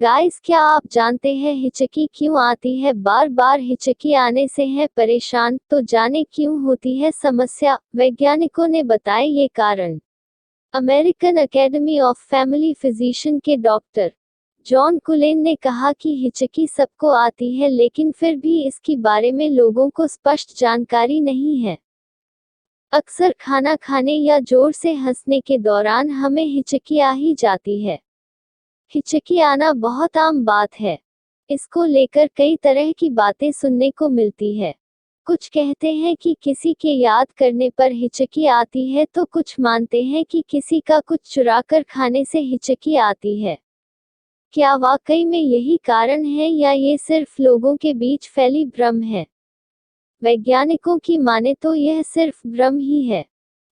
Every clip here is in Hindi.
गाइस, क्या आप जानते हैं हिचकी क्यों आती है? बार बार हिचकी आने से हैं परेशान, तो जाने क्यों होती है समस्या। वैज्ञानिकों ने बताए ये कारण। American academy of family physician के डॉक्टर जॉन कुलेन ने कहा कि हिचकी सबको आती है, लेकिन फिर भी इसके बारे में लोगों को स्पष्ट जानकारी नहीं है। अक्सर खाना खाने या जोर से हंसने के दौरान हमें हिचकी आ ही जाती है। हिचकी आना बहुत आम बात है। इसको लेकर कई तरह की बातें सुनने को मिलती है। कुछ कहते हैं कि किसी के याद करने पर हिचकी आती है, तो कुछ मानते हैं कि किसी का कुछ चुराकर खाने से हिचकी आती है। क्या वाकई में यही कारण है या ये सिर्फ लोगों के बीच फैली भ्रम है? वैज्ञानिकों की माने तो यह सिर्फ भ्रम ही है।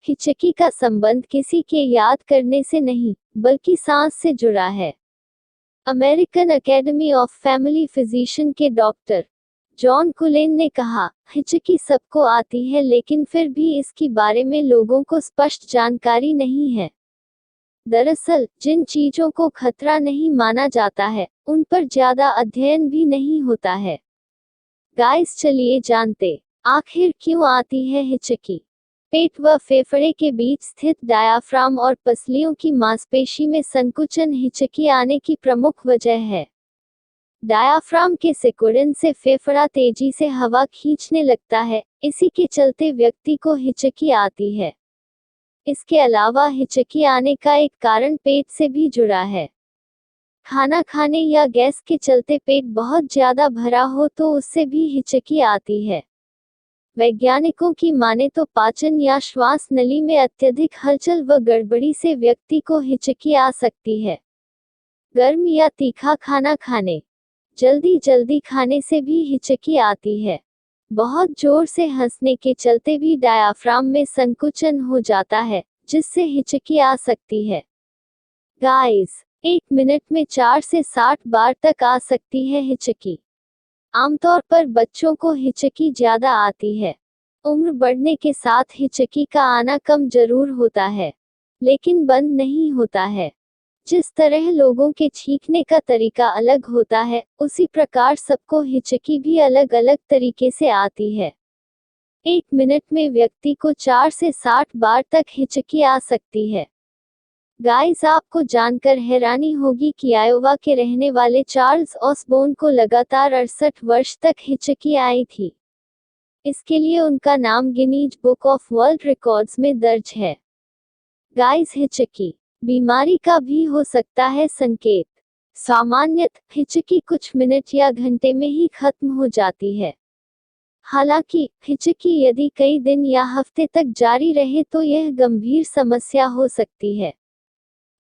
हिचकी का संबंध किसी के याद करने से नहीं, बल्कि सांस से जुड़ा है। American academy of family physician के डॉक्टर जॉन कुलेन ने कहा, हिचकी सबको आती है, लेकिन फिर भी इसके बारे में लोगों को स्पष्ट जानकारी नहीं है। दरअसल, जिन चीजों को खतरा नहीं माना जाता है, उन पर ज्यादा अध्ययन भी नहीं होता है। गाइस, चलिए जानते आखिर क्यों आती है हिचकी। पेट व फेफड़े के बीच स्थित डायाफ्राम और पसलियों की मांसपेशी में संकुचन हिचकी आने की प्रमुख वजह है। डायाफ्राम के सिकुड़न से फेफड़ा तेजी से हवा खींचने लगता है, इसी के चलते व्यक्ति को हिचकी आती है। इसके अलावा हिचकी आने का एक कारण पेट से भी जुड़ा है। खाना खाने या गैस के चलते पेट बहुत ज्यादा भरा हो तो उससे भी हिचकी आती है। वैज्ञानिकों की माने तो पाचन या श्वास नली में अत्यधिक हलचल व गड़बड़ी से व्यक्ति को हिचकी आ सकती है। गर्म या तीखा खाना खाने, जल्दी खाने से भी हिचकी आती है। बहुत जोर से हंसने के चलते भी डायाफ्राम में संकुचन हो जाता है, जिससे हिचकी आ सकती है। गाइस, 1 मिनट में 4 से 60 बार तक आ सकती है हिचकी। आमतौर पर बच्चों को हिचकी ज्यादा आती है। उम्र बढ़ने के साथ हिचकी का आना कम जरूर होता है, लेकिन बंद नहीं होता है। जिस तरह लोगों के छींकने का तरीका अलग होता है, उसी प्रकार सबको हिचकी भी अलग अलग तरीके से आती है। 1 मिनट में व्यक्ति को 4 से 60 बार तक हिचकी आ सकती है। गाइस, आपको जानकर हैरानी होगी कि आयोवा के रहने वाले चार्ल्स ऑसबोर्न को लगातार 68 वर्ष तक हिचकी आई थी। इसके लिए उनका नाम Guinness book of world records में दर्ज है। गाइस, हिचकी बीमारी का भी हो सकता है संकेत। सामान्यतः हिचकी कुछ मिनट या घंटे में ही खत्म हो जाती है। हालांकि हिचकी यदि कई दिन या हफ्ते तक जारी रहे तो यह गंभीर समस्या हो सकती है।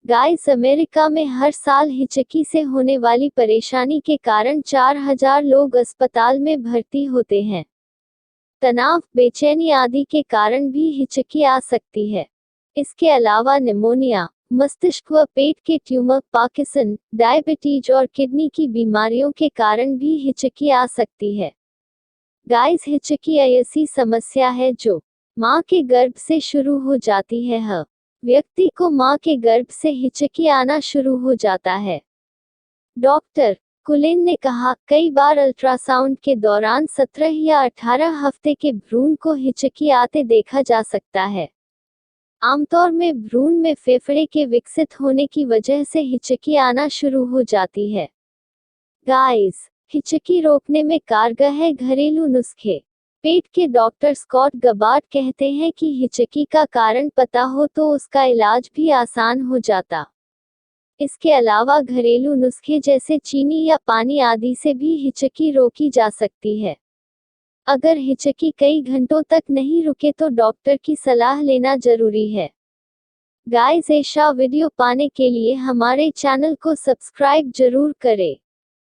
गाइस, अमेरिका में हर साल हिचकी से होने वाली परेशानी के कारण 4000 लोग अस्पताल में भर्ती होते हैं। तनाव, बेचैनी आदि के कारण भी हिचकी आ सकती है। इसके अलावा निमोनिया, मस्तिष्क व पेट के ट्यूमर, पार्किंसन, डायबिटीज और किडनी की बीमारियों के कारण भी हिचकी आ सकती है। गाइस, हिचकी ऐसी समस्या है जो मां के गर्भ से शुरू हो जाती है। व्यक्ति को मां के गर्भ से हिचकी आना शुरू हो जाता है। डॉक्टर कुलेन ने कहा, कई बार अल्ट्रासाउंड के दौरान 17 या 18 हफ्ते के भ्रूण को हिचकी आते देखा जा सकता है। आमतौर में भ्रूण में फेफड़े के विकसित होने की वजह से हिचकी आना शुरू हो जाती है। गाइस, हिचकी रोकने में कारगर है घरेलू नुस्खे। पेट के डॉक्टर स्कॉट गबार्ड कहते हैं कि हिचकी का कारण पता हो तो उसका इलाज भी आसान हो जाता। इसके अलावा घरेलू नुस्खे जैसे चीनी या पानी आदि से भी हिचकी रोकी जा सकती है। अगर हिचकी कई घंटों तक नहीं रुके तो डॉक्टर की सलाह लेना जरूरी है। गाइस, ऐसा वीडियो पाने के लिए हमारे चैनल को सब्सक्राइब जरूर करें।